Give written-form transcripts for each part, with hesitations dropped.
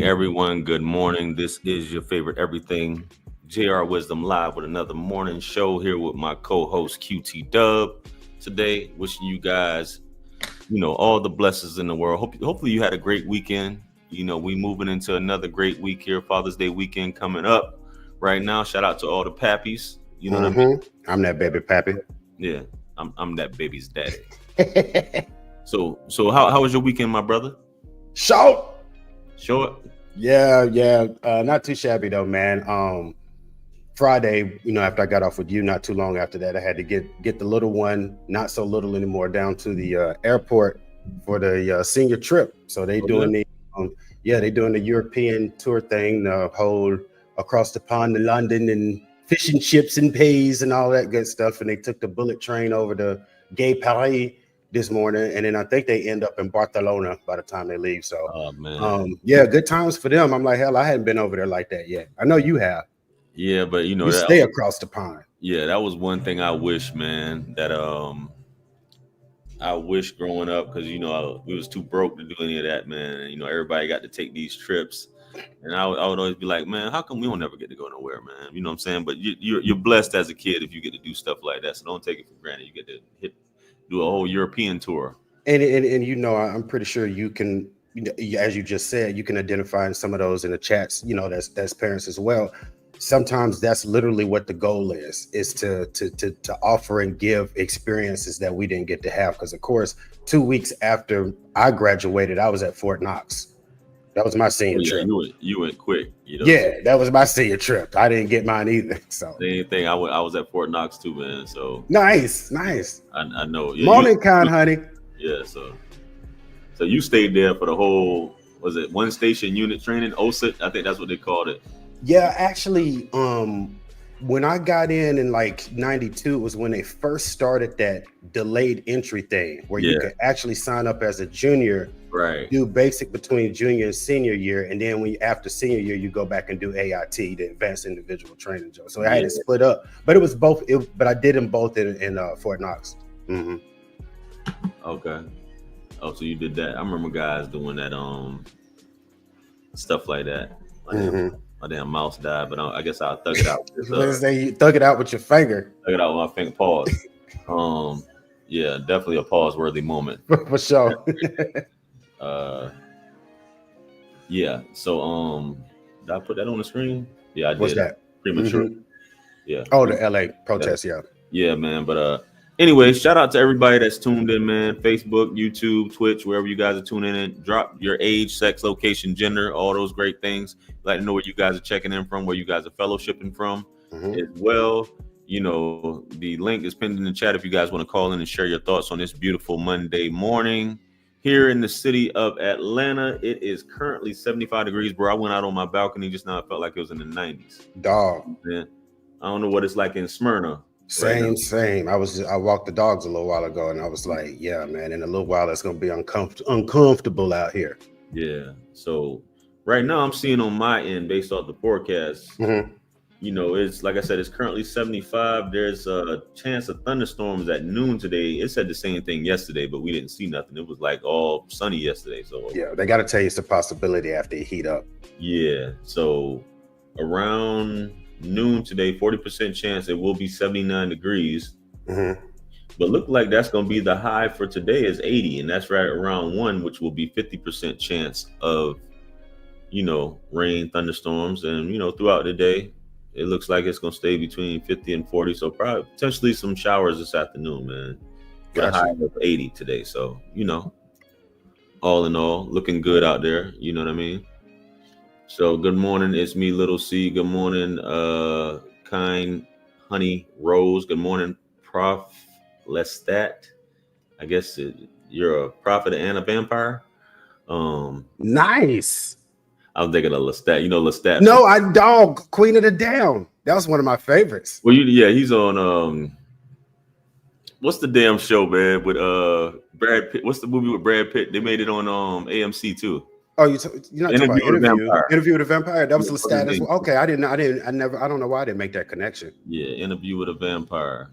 everyone. Good morning. This is your favorite everything, JR Wisdom Live, with another morning show here with my co-host QT Dub. Today, wishing you guys, all the blessings in the world. Hopefully you had a great weekend. We moving into another great week here. Father's Day weekend coming up right now. Shout out to all the pappies. You know what I mean? I'm that baby pappy. Yeah, I'm that baby's daddy. So how was your weekend, my brother? Short. Yeah. Not too shabby though, man. Friday, after I got off with you, not too long after that, I had to get the little one, not so little anymore, down to the airport for the senior trip. So they doing the European tour thing, the whole across the pond to London and fish and chips and peas and all that good stuff. And they took the bullet train over to Gay Paris this morning, and then I think they end up in Barcelona by the time they leave. So, good times for them. I'm like, hell, I hadn't been over there like that yet. I know you have. Yeah, but you stay across the pond. Yeah, that was one thing I wish, man. That I wish growing up, because we was too broke to do any of that, man. Everybody got to take these trips, and I would always be like, man, how come we don't never get to go nowhere, man? You know what I'm saying? But you're blessed as a kid if you get to do stuff like that. So don't take it for granted. You get to do a whole European tour. And I'm pretty sure you can, as you just said, you can identify in some of those in the chats, that's parents as well. Sometimes that's literally what the goal is to offer and give experiences that we didn't get to have. Because of course, 2 weeks after I graduated, I was at Fort Knox. That was my senior trip. You went quick. Yeah, that was my senior trip. I didn't get mine either. So same thing. I was at Fort Knox too, man. So nice. I know. Morning, honey. Yeah. So you stayed there for the whole, was it one station unit training? OSIT, I think that's what they called it. Yeah, actually, when I got in like 92, it was when they first started that delayed entry thing where you could actually sign up as a junior. Right. Do basic between junior and senior year, and then after senior year, you go back and do AIT, the Advanced Individual Training. So I had to split up, but it was both. But I did them both in Fort Knox. Mm-hmm. Okay. Oh, so you did that? I remember guys doing that, stuff like that. My damn mouse died, but I guess I'll thug it out. You thug it out with your finger. Thug it out with my finger. Pause. Yeah, definitely a pause-worthy moment for sure. Yeah. So, did I put that on the screen? Yeah, I did. What's that? Premature. Mm-hmm. Yeah. Oh, the LA protest. Yeah. Yeah, man. But anyway, shout out to everybody that's tuned in, man. Facebook, YouTube, Twitch, wherever you guys are tuning in. Drop your age, sex, location, gender, all those great things. Let me know where you guys are checking in from, where you guys are fellowshipping from as well. The link is pinned in the chat if you guys want to call in and share your thoughts on this beautiful Monday morning. Here in the city of Atlanta, it is currently 75 degrees, bro. I went out on my balcony just now. I felt like it was in the 90s. Dog. Yeah. I don't know what it's like in Smyrna. Same. I walked the dogs a little while ago, and I was like, yeah, man, in a little while, it's going to be uncomfortable out here. Yeah. So right now I'm seeing on my end, based off the forecast, it's like I said, it's currently 75. There's a chance of thunderstorms at noon today. It said the same thing yesterday, but we didn't see nothing. It was like all sunny yesterday. So yeah, they got to tell you it's a possibility after you heat up. Yeah. So around noon today, 40% chance it will be 79 degrees. But look like that's going to be the high for today is 80. And that's right around 1, which will be 50% chance of, rain, thunderstorms. And, throughout the day, it looks like it's going to stay between 50 and 40. So probably potentially some showers this afternoon, man. Got a high of 80 today. So, all in all, looking good out there. You know what I mean? So good morning. It's me, Little C. Good morning, Kind Honey Rose. Good morning, Prof. Lestat. I guess you're a prophet and a vampire. Nice. I was thinking of Lestat. Lestat. No, Queen of the Down. That was one of my favorites. Well, he's on what's the damn show, man? With Brad Pitt. What's the movie with Brad Pitt? They made it on AMC too. Oh, you're not talking about Interview with a Vampire. That was Lestat as well. Okay, I don't know why I didn't make that connection. Yeah, Interview with a Vampire.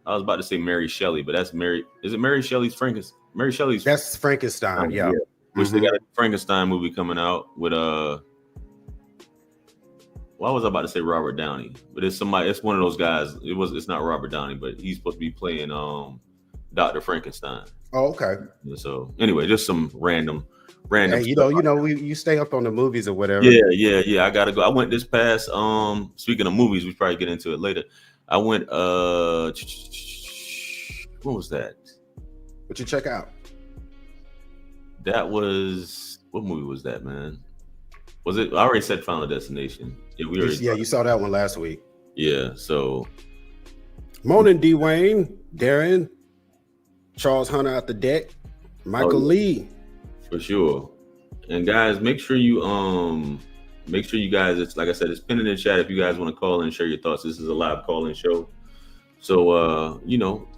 I was about to say Mary Shelley, but that's Mary. Is it Mary Shelley's Frankenstein? Mary Shelley's. That's Frankenstein. Yeah. which they got a Frankenstein movie coming out with why was I about to say Robert Downey? But it's somebody. It's one of those guys. It's not Robert Downey, but he's supposed to be playing Dr. Frankenstein. Oh, okay. So anyway, just some random. Hey, you stay up on the movies or whatever. Yeah. I gotta go. I went this past. Speaking of movies, we probably get into it later. I went. What was that? What you check out? That was what movie was that, man? Was it? I already said Final Destination. Yeah, you saw that one last week. Yeah. So. Morning, Dwayne, Darren, Charles Hunter out the deck, Michael Lee. For sure. And guys, make sure you guys, it's like I said, it's pinned in the chat if you guys want to call in and share your thoughts. This is a live call-in show. So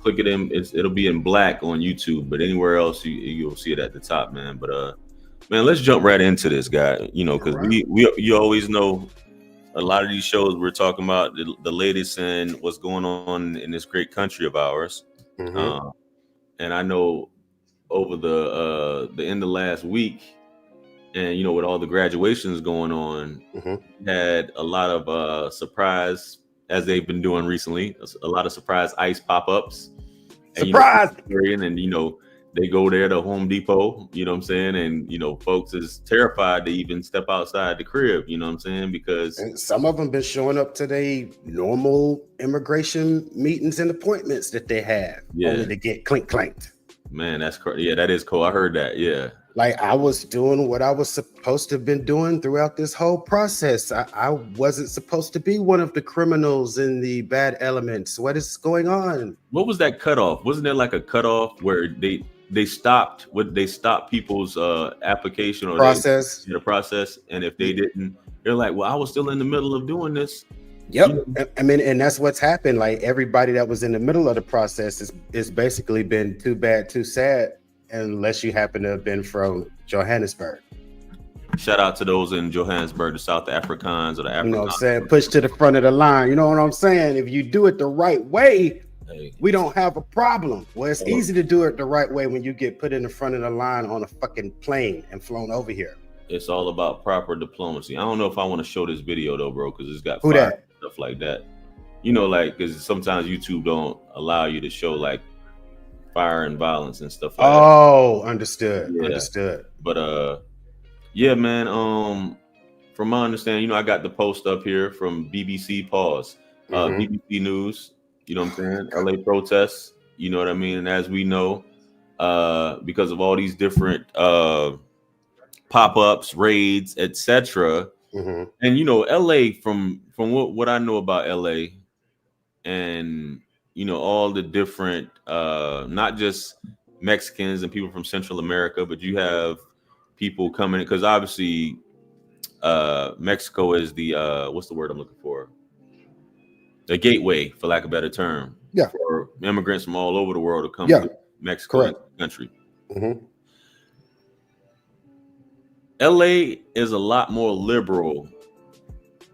click it in. It'll be in black on YouTube, but anywhere else you'll see it at the top, man. But man, let's jump right into this, guy. Because you always know a lot of these shows we're talking about the latest and what's going on in this great country of ours. And I know over the end of last week, and with all the graduations going on, had a lot of surprise, as they've been doing recently, a lot of surprise ice pop-ups. Surprise! And they go there to Home Depot, you know what I'm saying? And folks is terrified to even step outside the crib, you know what I'm saying? Because some of them been showing up to their normal immigration meetings and appointments that they have, only to get clanked. Man, that's correct. Yeah, that is cool. I heard that. Yeah. Like I was doing what I was supposed to have been doing throughout this whole process. I wasn't supposed to be one of the criminals in the bad elements. What is going on? What was that cutoff? Wasn't there like a cutoff where they stopped people's application or process? The process, and if they didn't, they're like, well, I was still in the middle of doing this. Yep. I mean, and that's what's happened. Like everybody that was in the middle of the process is basically been too bad, too sad, unless you happen to have been from Johannesburg. Shout out to those in Johannesburg, the South Africans or the Africans. You know what I'm saying? Push to the front of the line. You know what I'm saying? If you do it the right way, we don't have a problem. Well, it's easy to do it the right way when you get put in the front of the line on a fucking plane and flown over here. It's all about proper diplomacy. I don't know if I want to show this video though, bro, because it's got stuff like that. Because sometimes YouTube don't allow you to show like fire and violence and stuff like that. Oh, understood. But yeah, man. From my understanding, I got the post up here from BBC Pause, BBC News. You know what I'm saying? LA protests. You know what I mean? And as we know, because of all these different pop-ups, raids, etc. And LA, from what I know about LA, and all the different not just Mexicans and people from Central America, but you have people coming, because obviously Mexico is the what's the word I'm looking for? The gateway, for lack of a better term, for immigrants from all over the world to come to Mexico country. LA is a lot more liberal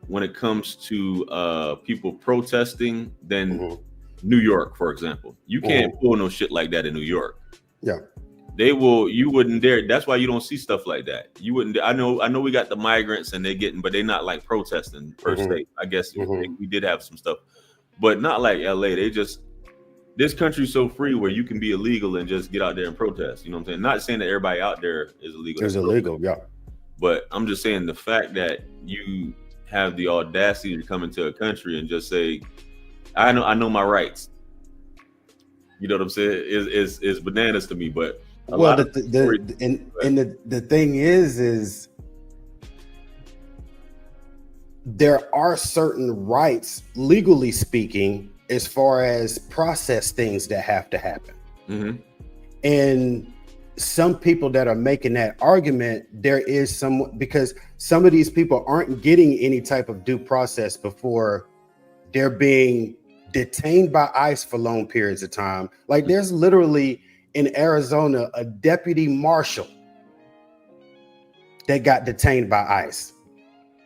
when it comes to people protesting than New York, for example. You can't pull no shit like that in New York. You wouldn't dare. That's why you don't see stuff like that. You wouldn't. I know we got the migrants and but they're not like protesting per se. I guess we did have some stuff, but not like LA. This country's so free where you can be illegal and just get out there and protest. You know what I'm saying? Not saying that everybody out there is illegal. It's illegal, yeah. But I'm just saying the fact that you have the audacity to come into a country and just say, I know my rights. You know what I'm saying? Is bananas to me. But the thing is there are certain rights, legally speaking, as far as process things that have to happen. And some people that are making that argument, there is because some of these people aren't getting any type of due process before they're being detained by ICE for long periods of time. Like there's literally in Arizona a deputy marshal that got detained by ICE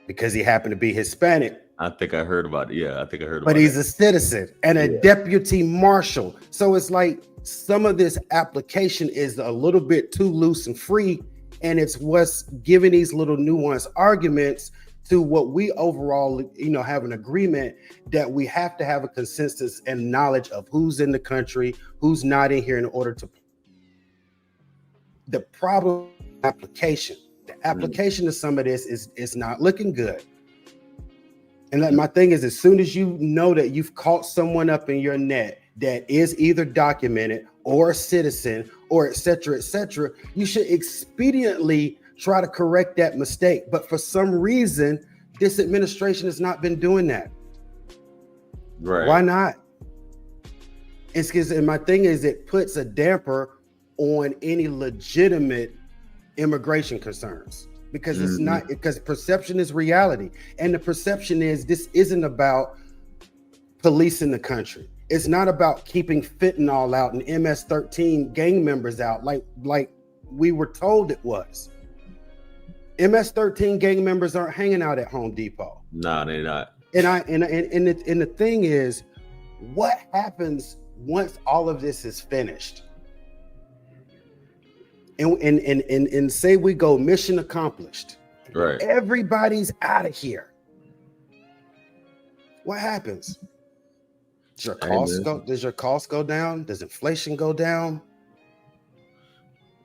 because he happened to be Hispanic. I think I heard about it. Yeah, I think I heard about it. But he's a citizen and a deputy marshal. So it's like some of this application is a little bit too loose and free, and it's what's giving these little nuanced arguments to what we overall, have an agreement that we have to have a consensus and knowledge of who's in the country, who's not in here in order to. The problem application. The application of some of this is not looking good. And my thing is, as soon as you know that you've caught someone up in your net that is either documented or a citizen or et cetera, you should expediently try to correct that mistake. But for some reason, this administration has not been doing that. Right. Why not? And my thing is, it puts a damper on any legitimate immigration concerns, because it's not, because perception is reality. And the perception is this isn't about policing the country. It's not about keeping fentanyl out and MS-13 gang members out like we were told it was. MS-13 gang members aren't hanging out at Home Depot. Nah, they're not. And the thing is, what happens once all of this is finished? And say we go mission accomplished. Right. Everybody's out of here. What happens? Does your cost go down? Does inflation go down?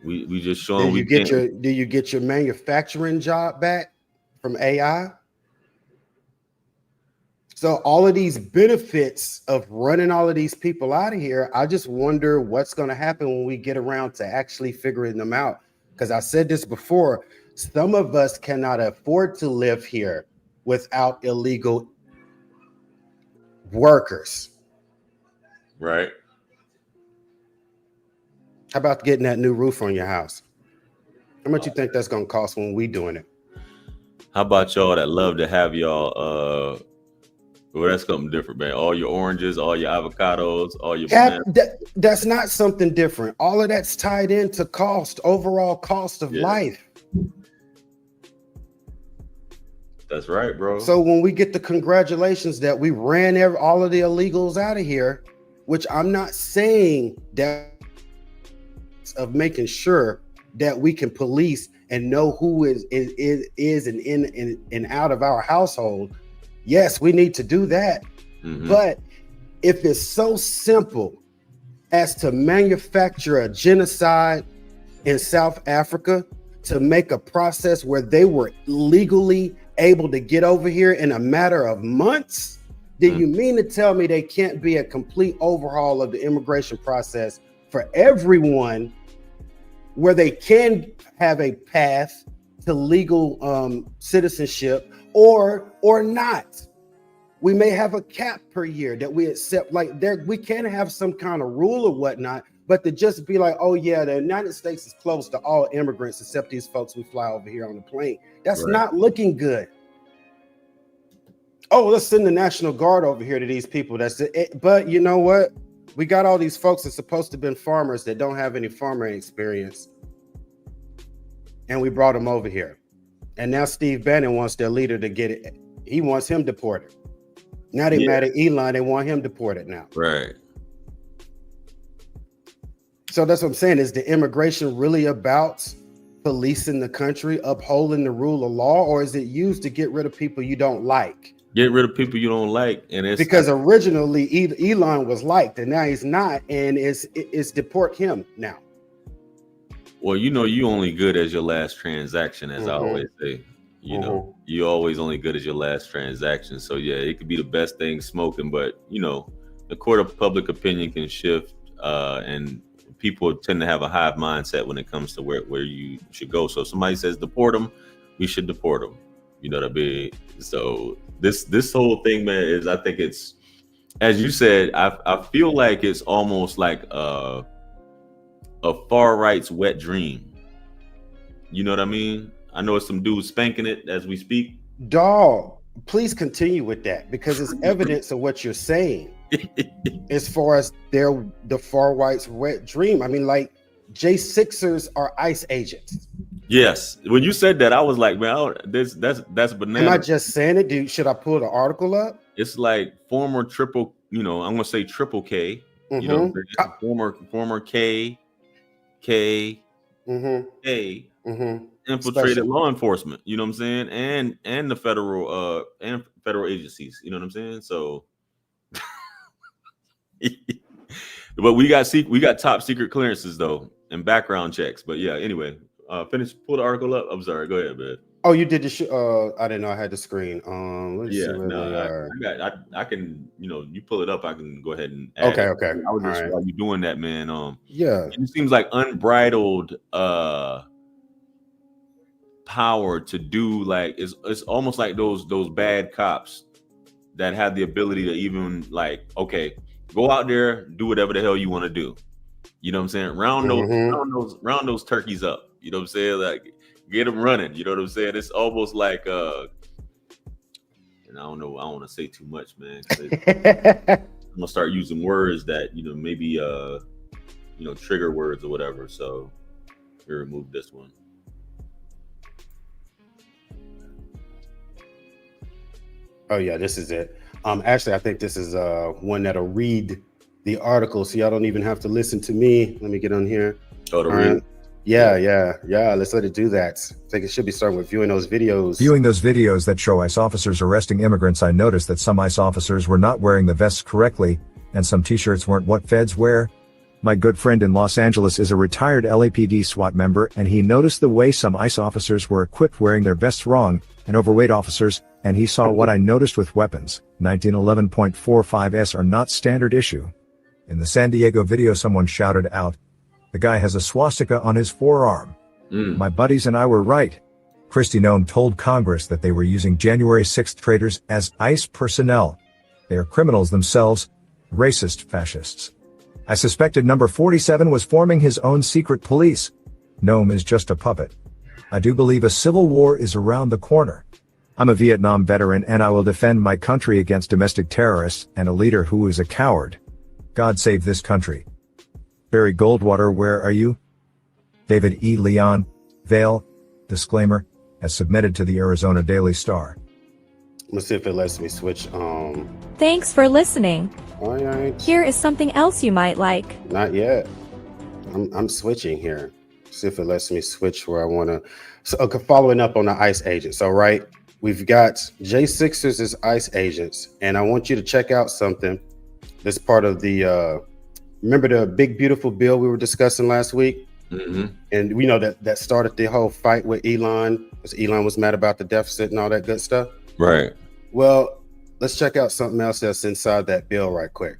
We just showing do you get your manufacturing job back from AI? So all of these benefits of running all of these people out of here, I just wonder what's going to happen when we get around to actually figuring them out. Because I said this before, some of us cannot afford to live here without illegal workers. Right. How about getting that new roof on your house? How much you think that's going to cost when we doing it? How about y'all that love to have y'all well, that's something different, man. All your oranges, all your avocados, all your bananas. That's not something different. All of that's tied into overall cost of life. That's right, bro. So when we get the congratulations that we ran all of the illegals out of here, which I'm not saying that of making sure that we can police and know who is and in and out of our household. Yes, we need to do that. But if it's so simple as to manufacture a genocide in South Africa to make a process where they were legally able to get over here in a matter of months, then you mean to tell me they can't be a complete overhaul of the immigration process for everyone, where they can have a path to legal citizenship or not? We may have a cap per year that we accept. Like we can have some kind of rule or whatnot, but to just be like, oh yeah, the United States is closed to all immigrants except these folks we fly over here on the plane. That's not looking good. Oh, let's send the National Guard over here to these people. That's it. But you know what? We got all these folks that's supposed to have been farmers that don't have any farming experience. And we brought them over here. And now Steve Bannon wants their leader to get it. He wants him deported. Now they mad at Elon. They want him deported now. Right. So that's what I'm saying. Is the immigration really about policing the country, upholding the rule of law, or is it used to get rid of people you don't like? Get rid of people you don't like, and it's because originally Elon was liked, and now he's not, and it's deport him now. Well, you only good as your last transaction, as I always say. You always only good as your last transaction. So yeah, it could be the best thing smoking, but the court of public opinion can shift, and people tend to have a hive mindset when it comes to where you should go. So if somebody says deport them, we should deport them. You know what I mean? So this whole thing, man, is, I think it's, as you said, I feel like it's almost like a far right's wet dream. You know what I mean? I know it's some dudes spanking it as we speak. Dog, please continue with that, because it's evidence of what you're saying. As far as the far right's wet dream, I mean, like J6ers are ICE agents. Yes, when you said that, I was like, man, that's banana. Am I just saying it, dude? Should I pull the article up? It's like former triple, I'm gonna say triple K. Former K. K. infiltrated law enforcement. You know what I'm saying, and the federal agencies. You know what I'm saying. So, but we got top secret clearances though and background checks. But yeah, anyway, pull the article up. I'm sorry. Go ahead, man. Oh, you did the I didn't know I had the screen. Let's see where they are. I can, you pull it up. I can go ahead and add okay. I was just while you doing that, man. Yeah, it seems like unbridled power to do like it's almost like those bad cops that have the ability to even like, okay, go out there, do whatever the hell you want to do. You know what I'm saying? Round those turkeys up. You know what I'm saying? Like, get them running. You know what I'm saying? It's almost like and I don't know. I don't want to say too much, man. I'm gonna start using words that maybe trigger words or whatever. So we remove this one. Oh yeah, this is it. Actually, I think this is one that'll read the article, so y'all don't even have to listen to me. Let me get on here. Oh, to read. Yeah. Let's let it do that. I think it should be starting with viewing those videos. Viewing those videos that show ICE officers arresting immigrants, I noticed that some ICE officers were not wearing the vests correctly, and some t-shirts weren't what feds wear. My good friend in Los Angeles is a retired LAPD SWAT member, and he noticed the way some ICE officers were equipped wearing their vests wrong, and overweight officers, and he saw what I noticed with weapons. 1911.45s are not standard issue. In the San Diego video, someone shouted out, "The guy has a swastika on his forearm." My buddies and I were right. Kristi Noem told Congress that they were using January 6th traitors as ICE personnel. They are criminals themselves, racist fascists. I suspected number 47 was forming his own secret police. Noem is just a puppet. I do believe a civil war is around the corner. I'm a Vietnam veteran and I will defend my country against domestic terrorists and a leader who is a coward. God save this country. Barry Goldwater, where are you? David E. Leon, Vale, disclaimer, has submitted to the Arizona Daily Star. Let's see if it lets me switch. Thanks for listening. All right. Here is something else you might like. Not yet. I'm switching here. See if it lets me switch where I want to. So, okay, following up on the ICE agents. All right. We've got J6ers as ICE agents, and I want you to check out something that's part of the, remember the big, beautiful bill we were discussing last week? And we know that started the whole fight with Elon, because Elon was mad about the deficit and all that good stuff. Right. Well, let's check out something else that's inside that bill right quick.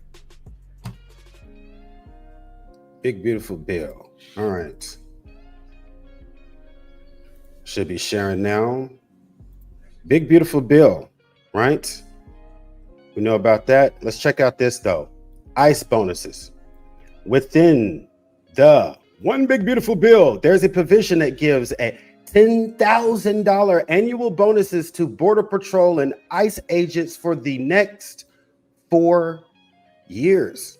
Big, beautiful bill. All right. Should be sharing now. Big, beautiful bill, right? We know about that. Let's check out this, though. ICE bonuses. Within the one big, beautiful bill, there's a provision that gives a $10,000 annual bonuses to Border Patrol and ICE agents for the next 4 years.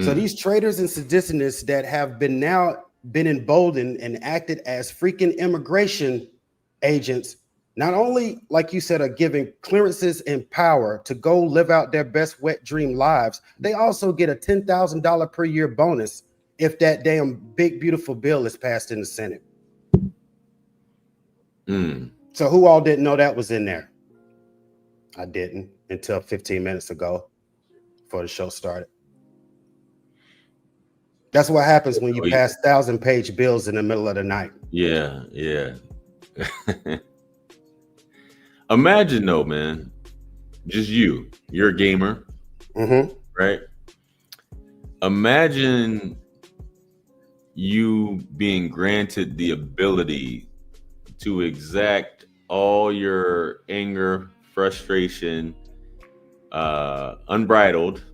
So these traitors and seditionists that have been emboldened and acted as freaking immigration agents, not only, like you said, are giving clearances and power to go live out their best wet dream lives, they also get a $10,000 per year bonus if that damn big, beautiful bill is passed in the Senate. So who all didn't know that was in there? I didn't until 15 minutes ago before the show started. That's what happens when you pass 1,000-page bills in the middle of the night. Yeah. Imagine though, man, just you're a gamer, right? Imagine you being granted the ability to exact all your anger, frustration, unbridled,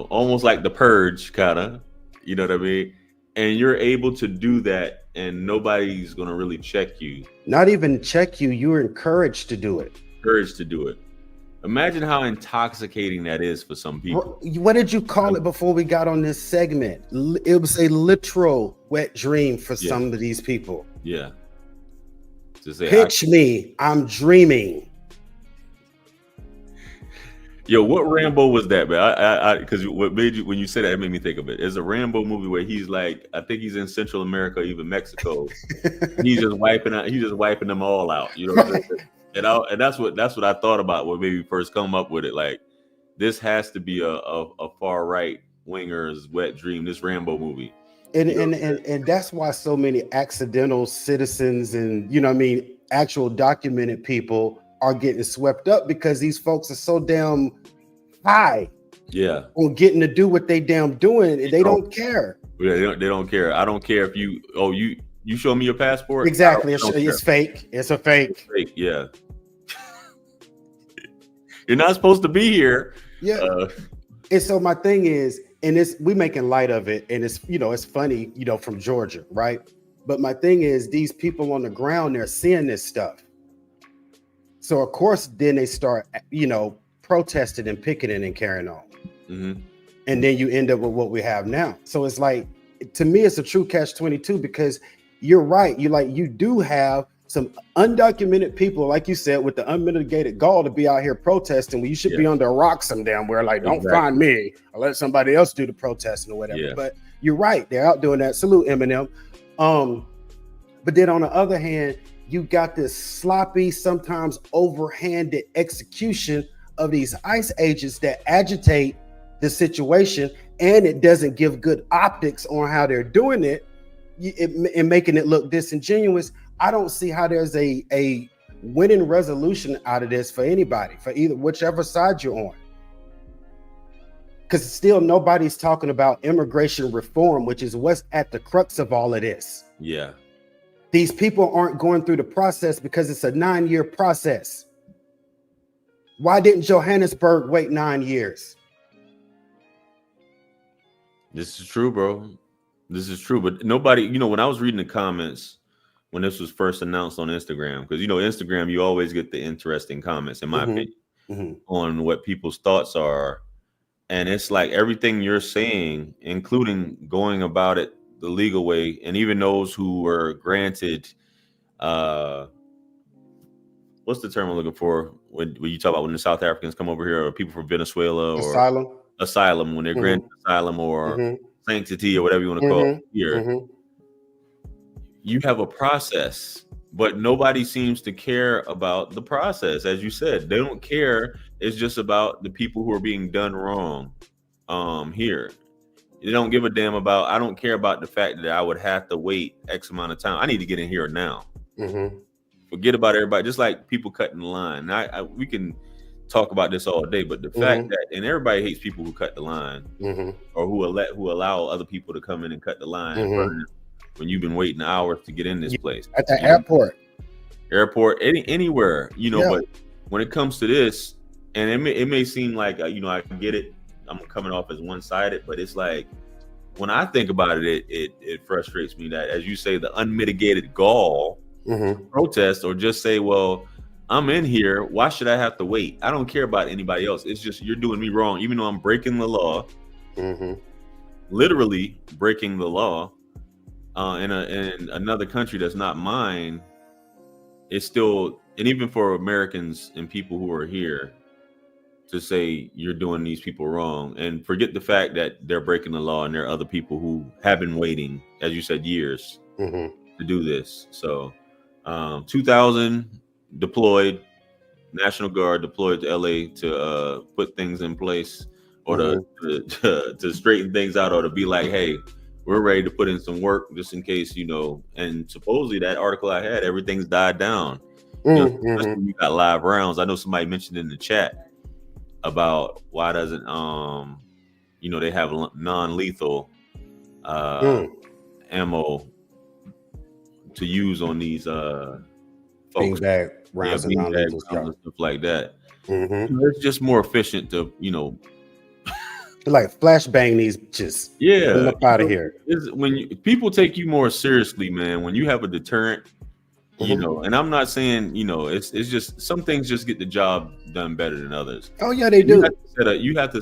almost like the purge kind of, you know what I mean? And you're able to do that and nobody's going to really check you. Not even check you. You're encouraged to do it. Imagine how intoxicating that is for some people. What did you call it before we got on this segment? It was a literal wet dream for some of these people. Yeah. To say, pitch me, I'm dreaming. Yo, what Rambo was that, man? I because what made you when you said that, it made me think of it. It's a Rambo movie where he's like, I think he's in Central America, even Mexico. He's just wiping them all out. You know what I'm saying? And that's what I thought about when maybe first come up with it. Like, this has to be a far right winger's wet dream. This Rambo movie. And that's why so many accidental citizens and actual documented people are getting swept up, because these folks are so damn high on getting to do what they damn doing, and they don't care. Yeah, they don't care. I don't care if you show me your passport. Exactly. It's fake. It's a fake. It's fake. Yeah. You're not supposed to be here. Yeah. And so my thing is, and we making light of it, and it's it's funny, from Georgia, right? But my thing is, these people on the ground, they're seeing this stuff. So of course, then they start, protesting and picketing and carrying on. Mm-hmm. And then you end up with what we have now. So it's like, to me, it's a true catch-22, because you're right. You do have some undocumented people, like you said, with the unmitigated gall to be out here protesting, when you should be under a rock some damn where, like, don't find me, or let somebody else do the protesting or whatever. Yeah. But you're right. They're out doing that. Salute Eminem. But then on the other hand, you got this sloppy, sometimes overhanded execution of these ICE agents that agitate the situation, and it doesn't give good optics on how they're doing it, and making it look disingenuous. I don't see how there's a winning resolution out of this for anybody, for either whichever side you're on. Because still nobody's talking about immigration reform, which is what's at the crux of all of this. Yeah. These people aren't going through the process because it's a 9-year process. Why didn't Johannesburg wait 9 years? This is true, bro. This is true. But nobody, when I was reading the comments when this was first announced on Instagram, because Instagram, you always get the interesting comments, in my opinion, on what people's thoughts are. And it's like everything you're saying, including going about it the legal way, and even those who were granted, what's the term I'm looking for when you talk about when the South Africans come over here, or people from Venezuela, or asylum, when they're granted asylum or sanctity, or whatever you want to call it here. You have a process, but nobody seems to care about the process. As you said, they don't care. It's just about the people who are being done wrong here. They don't give a damn about, I don't care about the fact that I would have to wait X amount of time. I need to get in here now. Forget about everybody. Just like people cutting the line. We can talk about this all day, but the fact that, and everybody hates people who cut the line, or who allow other people to come in and cut the line when you've been waiting hours to get in this place. At the airport, anywhere, but when it comes to this, and it may seem like, I can get it, I'm coming off as one-sided, but it's like, when I think about it, it frustrates me that, as you say, the unmitigated gall protest, or just say, well, I'm in here, why should I have to wait? I don't care about anybody else. It's just, you're doing me wrong, even though I'm breaking the law, literally breaking the law in another country that's not mine. It's still, and even for Americans and people who are here, to say you're doing these people wrong, and forget the fact that they're breaking the law, and there are other people who have been waiting, as you said, years to do this. So 2000 deployed, National Guard deployed to LA to put things in place, or to straighten things out, or to be like, hey, we're ready to put in some work just in case, and supposedly that article I had, everything's died down. You got live rounds. I know somebody mentioned in the chat about why doesn't they have non-lethal ammo to use on these folks, beanbag rounds and non-lethal stuff like that. It's just more efficient to like flashbang these, just up out of here. When people take you more seriously, man, when you have a deterrent, and I'm not saying, it's just some things just get the job done better than others. Oh yeah, they do. You have to,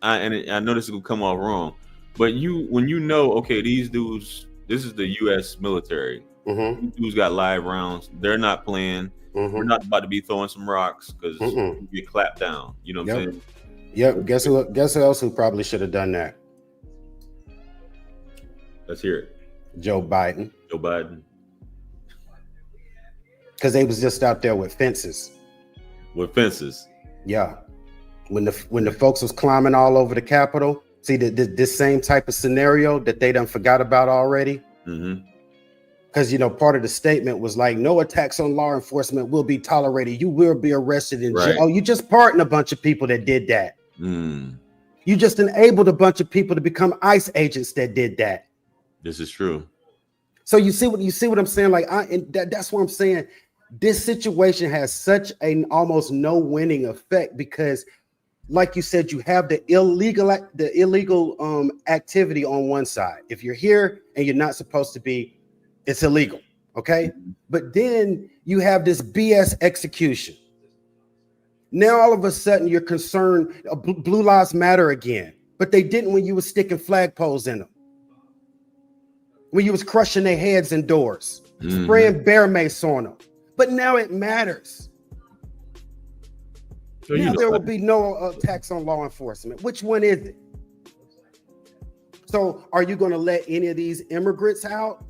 and I know this will come off wrong, but when okay, these dudes, this is the U.S. military. These dudes got live rounds. They're not playing. We're not about to be throwing some rocks because we get clapped down. You know what I'm saying? Yep. Guess who else who probably should have done that? Let's hear it. Joe Biden. Joe Biden. Because they was just out there with fences. With fences. Yeah. When the folks was climbing all over the Capitol, see this same type of scenario that they done forgot about already. Because part of the statement was like, no attacks on law enforcement will be tolerated. You will be arrested in jail. Oh, you just pardoned a bunch of people that did that. You just enabled a bunch of people to become ICE agents that did that. This is true. So you see what I'm saying? Like that's what I'm saying. This situation has such an almost no winning effect because, like you said, you have the illegal activity on one side. If you're here and you're not supposed to be, it's illegal. Okay. But then you have this BS execution. Now, all of a sudden you're concerned Blue Lives Matter again, but they didn't when you were sticking flagpoles in them. When you was crushing their heads and doors, spraying bear mace on them. But now it matters. So now there will be no attacks on law enforcement. Which one is it? So are you going to let any of these immigrants out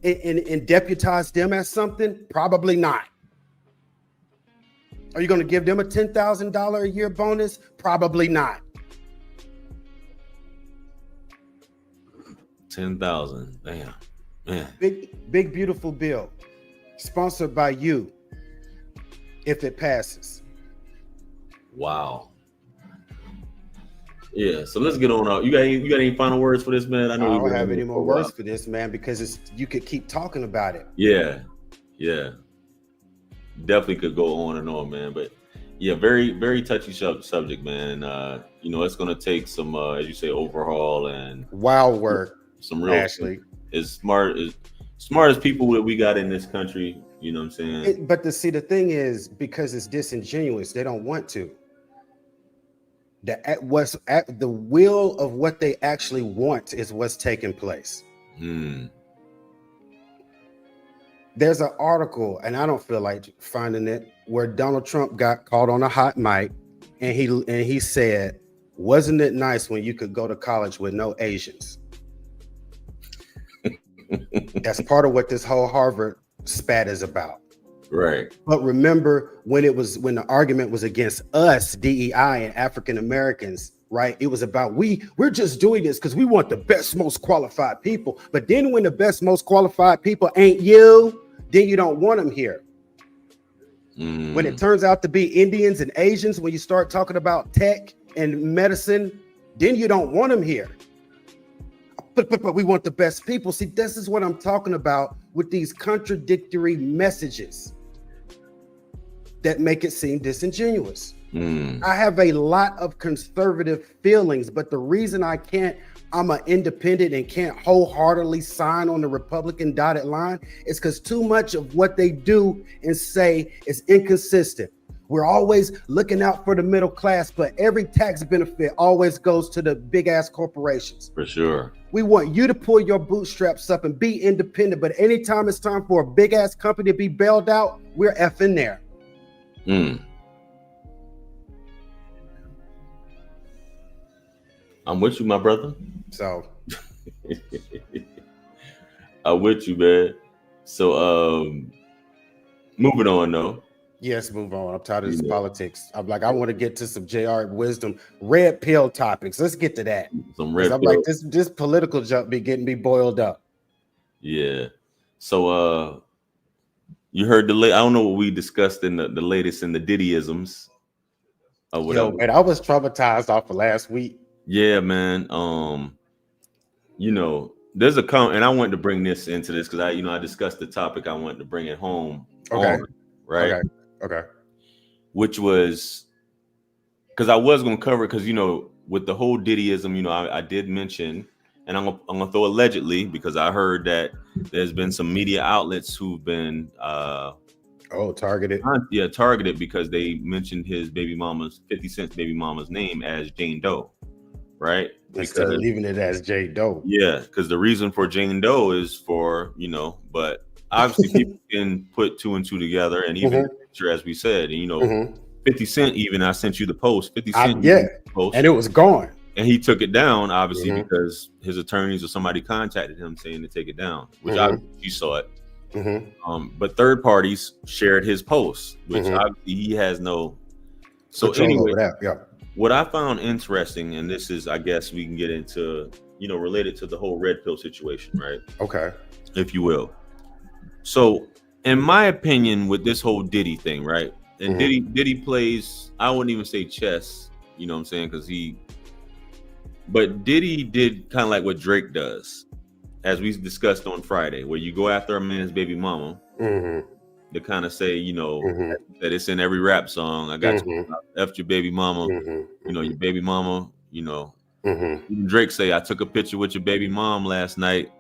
and deputize them as something? Probably not. Are you going to give them a $10,000 a year bonus? Probably not. 10,000. Damn. Man. Big beautiful bill. Sponsored by you. If it passes. Wow. Yeah, so let's get on out. You got any final words for this, man? I don't have any more words for this, man, because you could keep talking about it. Yeah. Definitely could go on and on, man. But yeah, very, very touchy subject, man. It's gonna take some as you say, overhaul and wild work. Some real Ashley. As smart as people that we got in this country, you know what I'm saying? But the thing is, because it's disingenuous, they don't want to. The will of what they actually want is what's taking place. There's an article, and I don't feel like finding it, where Donald Trump got caught on a hot mic, and he said, "Wasn't it nice when you could go to college with no Asians?" That's part of what this whole Harvard spat is about. Right. But remember when the argument was against us, DEI and African Americans, right? It was about we're just doing this because we want the best, most qualified people. But then when the best, most qualified people ain't you, then you don't want them here. When it turns out to be Indians and Asians, when you start talking about tech and medicine, then you don't want them here. But we want the best people. See, this is what I'm talking about with these contradictory messages that make it seem disingenuous. I have a lot of conservative feelings, but the reason I'm an independent and can't wholeheartedly sign on the Republican dotted line is because too much of what they do and say is inconsistent. We're always looking out for the middle class, but every tax benefit always goes to the big ass corporations. For sure. We want you to pull your bootstraps up and be independent, but anytime it's time for a big ass company to be bailed out, we're effing there. I'm with you, my brother. So I'm with you, man. So moving on though. Yes, move on. I'm tired of this politics. I'm like, I want to get to some JR wisdom, red pill topics. Let's get to that. Some red I'm pill. like, this political junk be getting me boiled up. Yeah. So you heard I don't know what we discussed in the latest in the Diddyisms. Yo, man, I was traumatized off of last week. Yeah, man. There's a comment, and I wanted to bring this into this because I discussed the topic. I wanted to bring it home. Okay. Right. Okay. Which was because I was going to cover it because, with the whole Diddyism, I did mention, and I'm gonna throw allegedly because I heard that there's been some media outlets who've been targeted. Yeah, targeted because they mentioned his 50 Cent's baby mama's name as Jane Doe, right? Instead of leaving it as Jane Doe. Yeah, because the reason for Jane Doe is for, but obviously people can put two and two together, and even picture, as we said, and 50 Cent even, I sent you the post. 50 Cent post, and it was gone. And he took it down, obviously, because his attorneys or somebody contacted him saying to take it down, which you saw it. But third parties shared his post, which obviously he has no. So anyway, what I found interesting, and this is, I guess we can get into, related to the whole red pill situation, right? Okay. If you will. So, in my opinion, with this whole Diddy thing, right? And Diddy plays, I wouldn't even say chess, you know what I'm saying? But Diddy did kind of like what Drake does, as we discussed on Friday, where you go after a man's baby mama to kind of say, that it's in every rap song. I got you, F your baby mama, your baby mama, Even Drake say, I took a picture with your baby mom last night.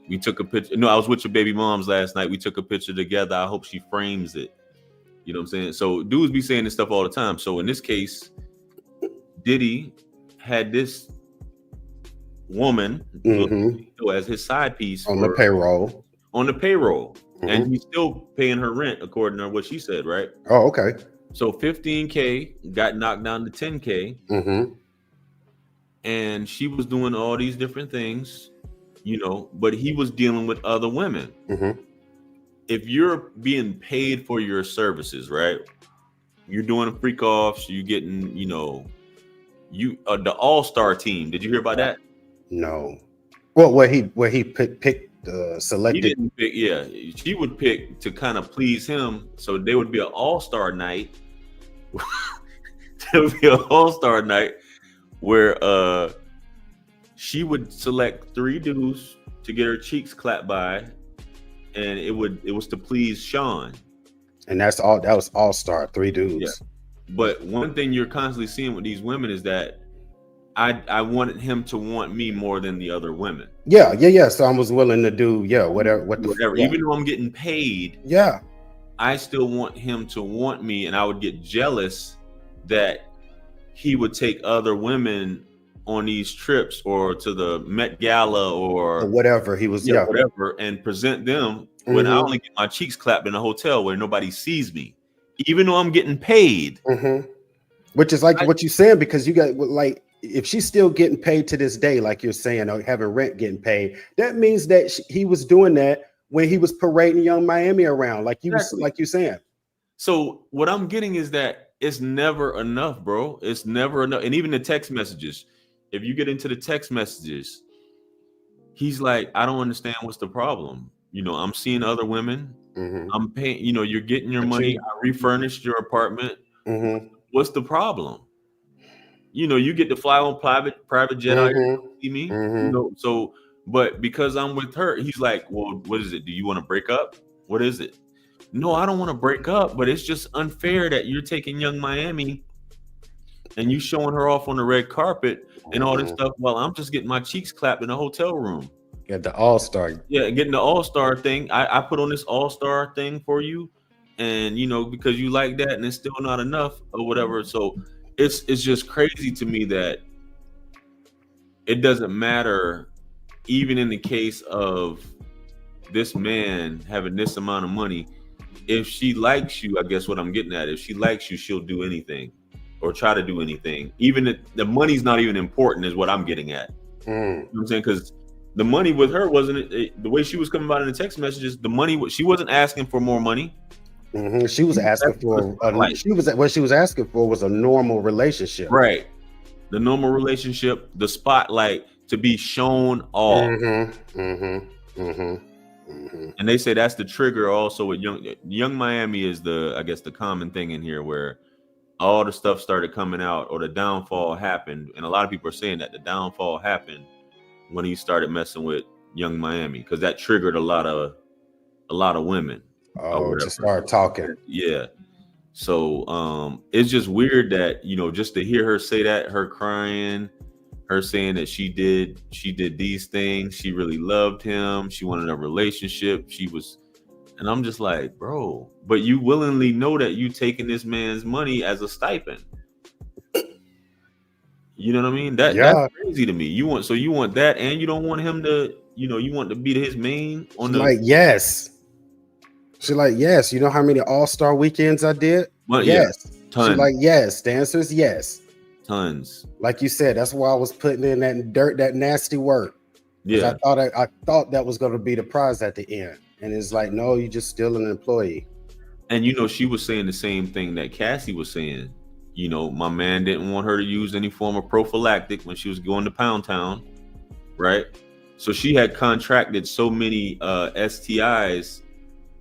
We took a picture. No, I was with your baby moms last night. We took a picture together. I hope she frames it. You know what I'm saying? So dudes be saying this stuff all the time. So in this case, Diddy had this woman as his side piece on the payroll. And he's still paying her rent according to what she said, right? Oh, okay. So $15K got knocked down to $10K. And she was doing all these different things, but he was dealing with other women. If you're being paid for your services, right? You're doing freak offs, you're getting, the all-star team. Did you hear about that? No. Well, where he picked selected. He didn't pick, she would pick to kind of please him. So there would be an all-star night. There would be an all-star night where she would select 3 dudes to get her cheeks clapped by, and it was to please Sean. And that was all-star, 3 dudes. Yeah. But one thing you're constantly seeing with these women is that I wanted him to want me more than the other women. Yeah. So I was willing to do whatever. Even though I'm getting paid, I still want him to want me, and I would get jealous that he would take other women on these trips or to the Met Gala or whatever he was, whatever, and present them when I only get my cheeks clapped in a hotel where nobody sees me, even though I'm getting paid. Which is like what you're saying, because you got like, if she's still getting paid to this day, like you're saying, or having rent getting paid, that means that he was doing that when he was parading Young Miami around, like you're saying. So what I'm getting is that it's never enough, bro. It's never enough. And even the text messages, if you get into the text messages, he's like, I don't understand what's the problem. I'm seeing other women. I'm paying, you're getting your money. I refurnished your apartment. What's the problem? You get to fly on private jet out here to see me. So, but because I'm with her, he's like, well, what is it? Do you want to break up? What is it? No, I don't want to break up, but it's just unfair that you're taking Young Miami and you showing her off on the red carpet and all this stuff while I'm just getting my cheeks clapped in a hotel room. Get the all-star. Yeah, getting the all-star thing. I put on this all-star thing for you, and because you like that, and it's still not enough or whatever. So it's just crazy to me that it doesn't matter, even in the case of this man having this amount of money. If she likes you, I guess what I'm getting at, if she likes you, she'll do anything or try to do anything. Even if the money's not even important is what I'm getting at. You know what I'm saying? Because the money with her wasn't the way she was coming about in the text messages. The money, she wasn't asking for more money. She was asking what she was asking for was a normal relationship. Right. The normal relationship, the spotlight, to be shown off. And they say that's the trigger also with Young Miami is the common thing in here where all the stuff started coming out or the downfall happened. And a lot of people are saying that the downfall happened when he started messing with Young Miami, because that triggered a lot of women. To start talking. Yeah. So it's just weird that, just to hear her say that, her crying, her saying that she did these things, she really loved him, she wanted a relationship, and I'm just like, bro, but you willingly know that you taking this man's money as a stipend. You know what I mean? That's crazy to me. You want that, and you don't want him to, you want to be his main on the yes. She like, yes. You know how many All-Star weekends I did? Well, yeah, Yes. She tons, like, yes. The answer is yes. tons. Like you said, that's why I was putting in that dirt, that nasty work. Because Yeah, I thought that was going to be the prize at the end. And it's like, no, you're just still an employee. and she was saying the same thing that Cassie was saying. My man didn't want her to use any form of prophylactic when she was going to Pound Town, right? So she had contracted so many STIs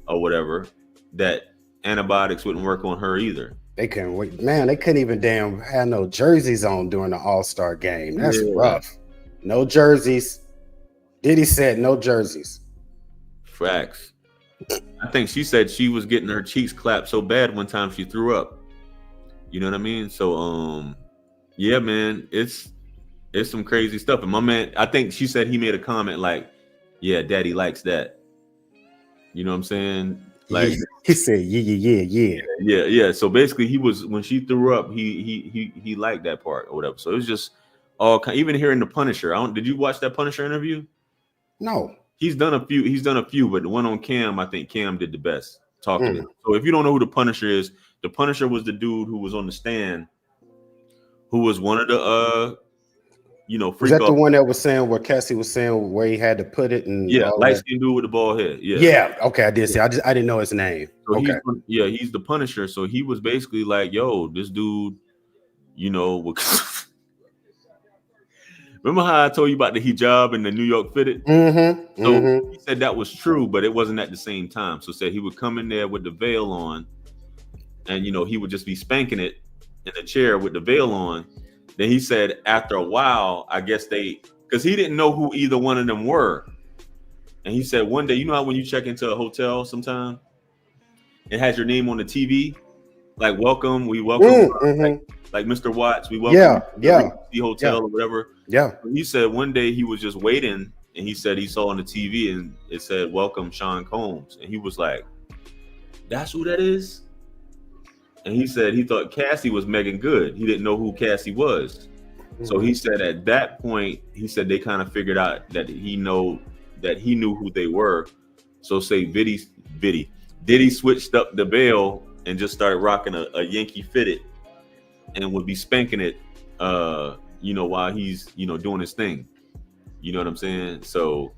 or whatever that antibiotics wouldn't work on her either. They couldn't wait. Man, they couldn't even damn have no jerseys on during the All-Star game. That's Yeah. rough. No jerseys. Diddy said no jerseys. Facts. I think she said she was getting her cheeks clapped so bad one time she threw up. You know what I mean? So yeah, man, it's some crazy stuff. And my man, I think she said he made a comment like, yeah, daddy likes that. You know what I'm saying? Like, he said, yeah. So basically he was, when she threw up, he liked that part or whatever. So it was just all kind, even hearing the Punisher. Did you watch that Punisher interview? No. He's done a few, but the one on Cam, I think Cam did the best talking to him. So if you don't know who the Punisher is, the Punisher was the dude who was on the stand, who was one of the was that the one that was saying where Cassie was saying where he had to put it? And light skinned dude with the bald head. Yeah. Okay, I did see. I didn't know his name. So he's the Punisher. So he was basically like, yo, this dude, remember how I told you about the hijab and the New York fitted? So he said that was true, but it wasn't at the same time. So said he would come in there with the veil on, and he would just be spanking it in the chair with the veil on. Then he said after a while, I guess because he didn't know who either one of them were. And he said one day, you know how when you check into a hotel sometime, it has your name on the TV, like welcome, we welcome, like Mr. Watts, we welcome the hotel or whatever. Yeah. He said one day he was just waiting, and he said he saw on the TV and it said welcome Sean Combs, and he was like, that's who that is? And he said he thought Cassie was Megan Good. He didn't know who Cassie was. So he said at that point, he said they kind of figured out that he knew who they were. So say Diddy switched up the veil and just started rocking a Yankee fitted and would be spanking it while he's doing his thing. You know what I'm saying? So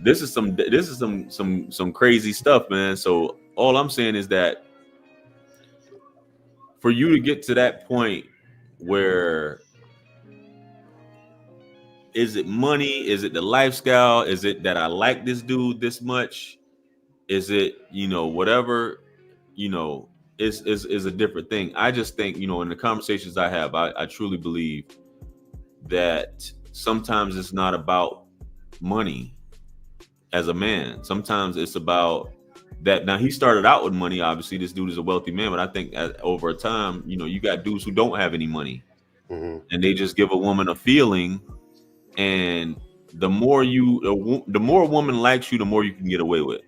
this is some crazy stuff, man. So all I'm saying is that for you to get to that point where, is it money? Is it the lifestyle? Is it that I like this dude this much? Is it, whatever, is a different thing. I just think, in the conversations I have, I truly believe that sometimes it's not about money as a man. Sometimes it's about that. Now he started out with money. Obviously, this dude is a wealthy man, but I think over time, you got dudes who don't have any money, and they just give a woman a feeling, and the more a woman likes you, the more you can get away with,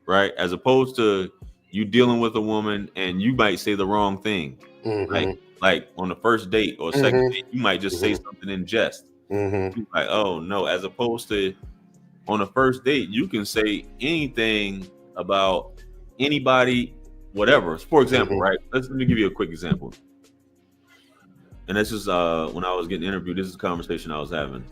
right? As opposed to you dealing with a woman and you might say the wrong thing, like on the first date or second date, you might just say something in jest, like, oh no. As opposed to on the first date, you can say anything about anybody, whatever. For example, right? Let me give you a quick example. And this is when I was getting interviewed. This is a conversation I was having.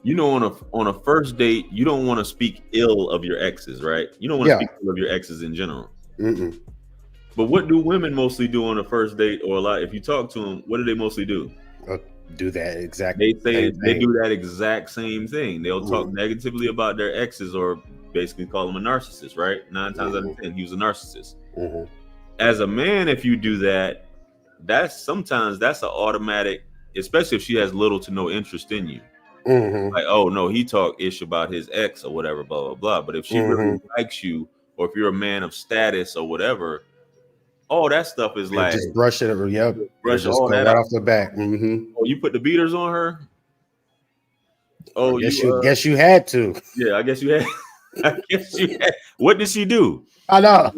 On a first date, you don't want to speak ill of your exes, right? You don't want to speak ill of your exes in general. But what do women mostly do on a first date, or a lot? If you talk to them, what do they mostly do? Do that exactly. They say they do that exact same thing. They'll talk negatively about their exes, or basically call them a narcissist, right? 9 times out of 10, he was a narcissist. As a man, if you do that, that's an automatic, especially if she has little to no interest in you. Like, oh no, he talked ish about his ex or whatever, blah blah blah. But if she really likes you, or if you're a man of status or whatever, all that stuff is like just brush it. Brush all that right off the back. Oh, you put the beaters on her? Oh, guess you had to. Yeah, I guess you had. I guess you had. What did she do? I know.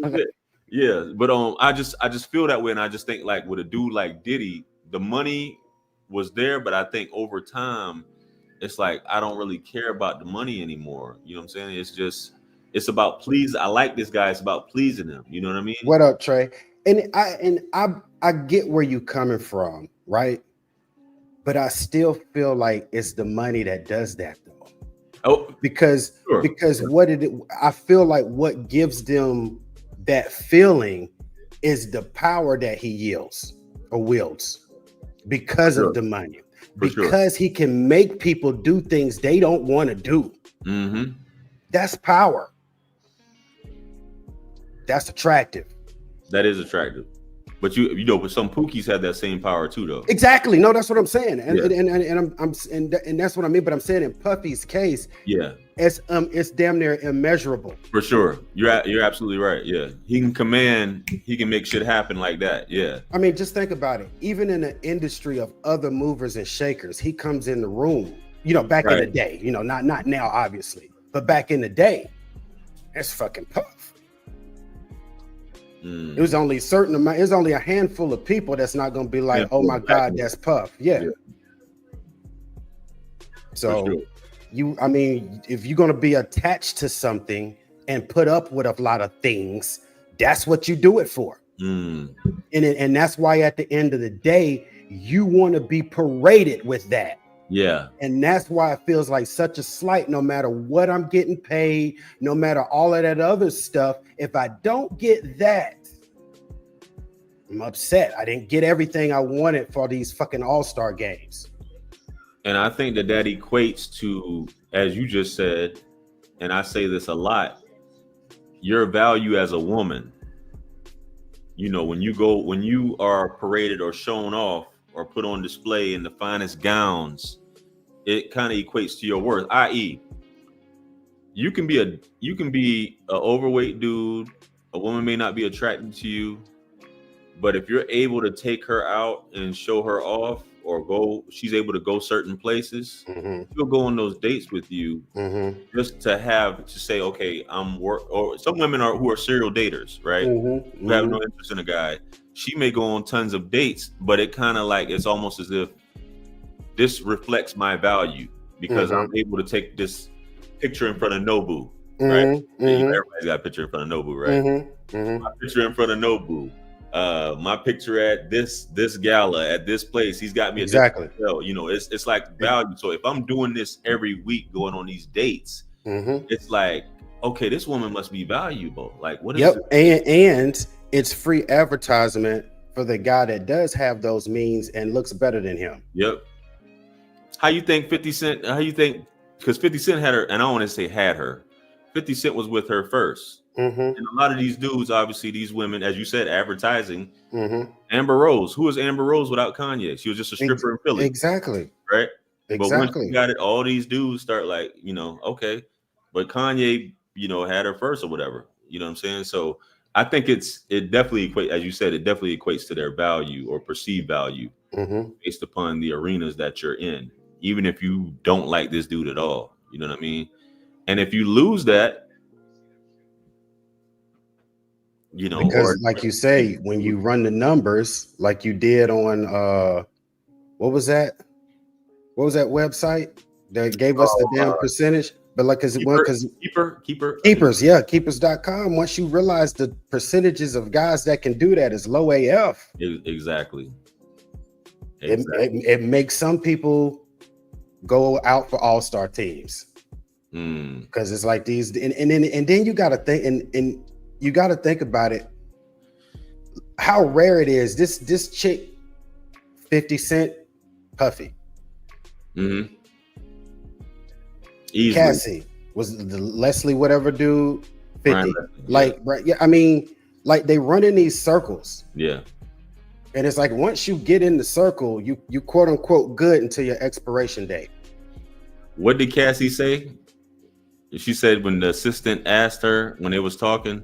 Yeah, but I just feel that way, and I just think like with a dude like Diddy, the money was there, but I think over time, it's like I don't really care about the money anymore. You know what I'm saying? It's just it's about please. I like this guy. It's about pleasing him. You know what I mean? What up, Trey? And I get where you coming from, right? But I still feel like it's the money that does that, though. Oh, because sure. I feel like what gives them that feeling is the power that he yields or wields because of the money. Because he can make people do things they don't want to do. Mm-hmm. That's power. That's attractive. That is attractive. But but some Pookies have that same power too, though. Exactly. No, that's what I'm saying, and that's what I mean. But I'm saying in Puffy's case, it's damn near immeasurable. For sure, you're absolutely right. Yeah, he can make shit happen like that. Yeah. I mean, just think about it. Even in the industry of other movers and shakers, he comes in the room. Back in the day. Not now, obviously, but back in the day, it's fucking Puff. It was only there's only a handful of people that's not going to be like, oh my God, that's Puff. Yeah. So if you're going to be attached to something and put up with a lot of things, that's what you do it for. And that's why at the end of the day, you want to be paraded with that. Yeah. And that's why it feels like such a slight, no matter what I'm getting paid, no matter all of that other stuff. If I don't get that, I'm upset. I didn't get everything I wanted for these fucking all-star games. And I think that equates to, as you just said, and I say this a lot, your value as a woman. When you are paraded or shown off or put on display in the finest gowns, it kind of equates to your worth. I.e., you can be an overweight dude. A woman may not be attracted to you, but if you're able to take her out and show her off, or she's able to go certain places, she'll go on those dates with you just to say, okay, or some women who are serial daters, right? Who have no interest in a guy. She may go on tons of dates, but it kind of like, it's almost as if this reflects my value because I'm able to take this picture in front of Nobu, right? Everybody's got a picture in front of Nobu, right? My picture in front of Nobu. My picture at this gala at this place, he's got me exactly. It's like value. So if I'm doing this every week, going on these dates, it's like, okay, this woman must be valuable. Like, what is it? And it's free advertisement for the guy that does have those means and looks better than him. Yep. How you think 50 Cent? Because 50 Cent had her, and I don't want to say had her. 50 Cent was with her first. And a lot of these dudes, obviously, these women, as you said, advertising. Amber Rose. Who was Amber Rose without Kanye? She was just a stripper in Philly. Exactly. Right? Exactly. But once you got it, all these dudes start like, okay. But Kanye, had her first or whatever. You know what I'm saying? So I think it definitely equates, as you said, it definitely equates to their value or perceived value based upon the arenas that you're in. Even if you don't like this dude at all. You know what I mean? And if you lose that, because like you say, when you run the numbers like you did on what was that website that gave us the damn percentage? But like, keepers.com. Once you realize the percentages of guys that can do that is low AF. Exactly. It makes some people go out for all-star teams because it's like these, and then you got to think, and you got to think about it, how rare it is. This chick, 50 Cent, Puffy. Easily. Cassie was the Leslie whatever dude, 50. Right, yeah. I mean, like they run in these circles. Yeah. And it's like once you get in the circle, you quote unquote good until your expiration date. What did Cassie say? She said when the assistant asked her when they was talking,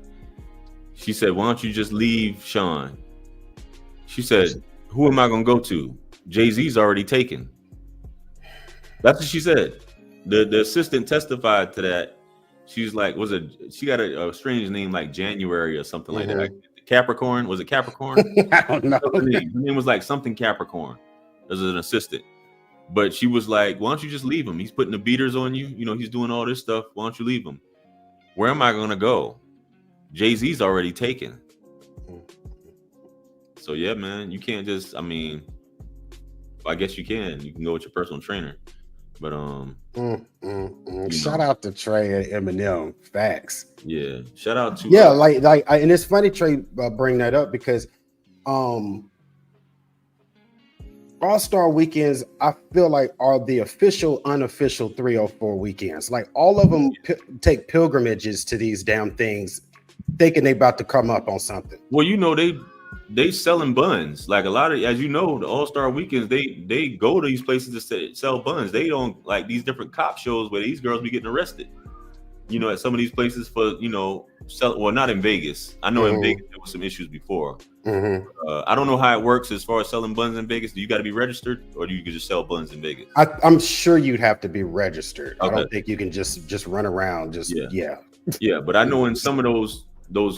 she said, "Why don't you just leave Sean?" She said, "Who am I gonna go to? Jay-Z's already taken." That's what she said. The assistant testified to that. She's like, she got a strange name like January or something like that. Capricorn? Was it Capricorn? I don't know. Her name was like something Capricorn as an assistant. But she was like, "Why don't you just leave him? He's putting the beaters on you. He's doing all this stuff. Why don't you leave him?" Where am I gonna go? Jay-Z's already taken. So yeah, man, you can't just. I mean, I guess you can. You can go with your personal trainer, but shout out to Trey and Eminem. Facts. Yeah, shout out to and it's funny Trey bring that up because All-Star weekends, I feel like, are the official, unofficial 304 weekends. Like all of them take pilgrimages to these damn things, thinking they about to come up on something. Well, you know, they selling buns. Like a lot of, as you know, the All-Star weekends, they go to these places to sell buns. They don't like these different cop shows where these girls be getting arrested. You know, at some of these places for, you know, well, not in Vegas. I know in Vegas there was some issues before. I don't know how it works as far as selling buns in Vegas. Do you got to be registered, or do you just sell buns in Vegas? I'm sure you'd have to be registered. Okay. I don't think you can just run around. Yeah. But I know in some of those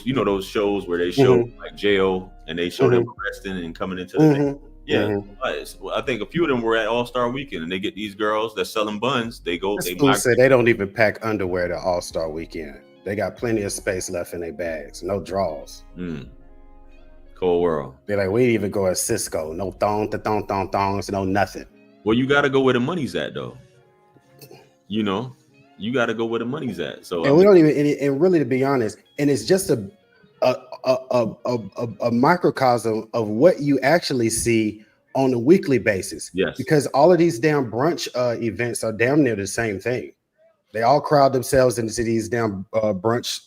you know those shows where they show like jail and they show them arresting and coming into the thing. I think a few of them were at All-Star Weekend, and they get these girls that selling buns. They go. They don't even pack underwear to All-Star Weekend. They got plenty of space left in their bags. No drawers. Cold world. They're like, we even go at Cisco. No thongs, no nothing. Well, you got to go where the money's at, though. You know, you got to go where the money's at. So, and we don't even. And really, to be honest, and it's just a microcosm of what you actually see on a weekly basis. Yes. Because all of these damn brunch events are damn near the same thing. They all crowd themselves into these damn brunch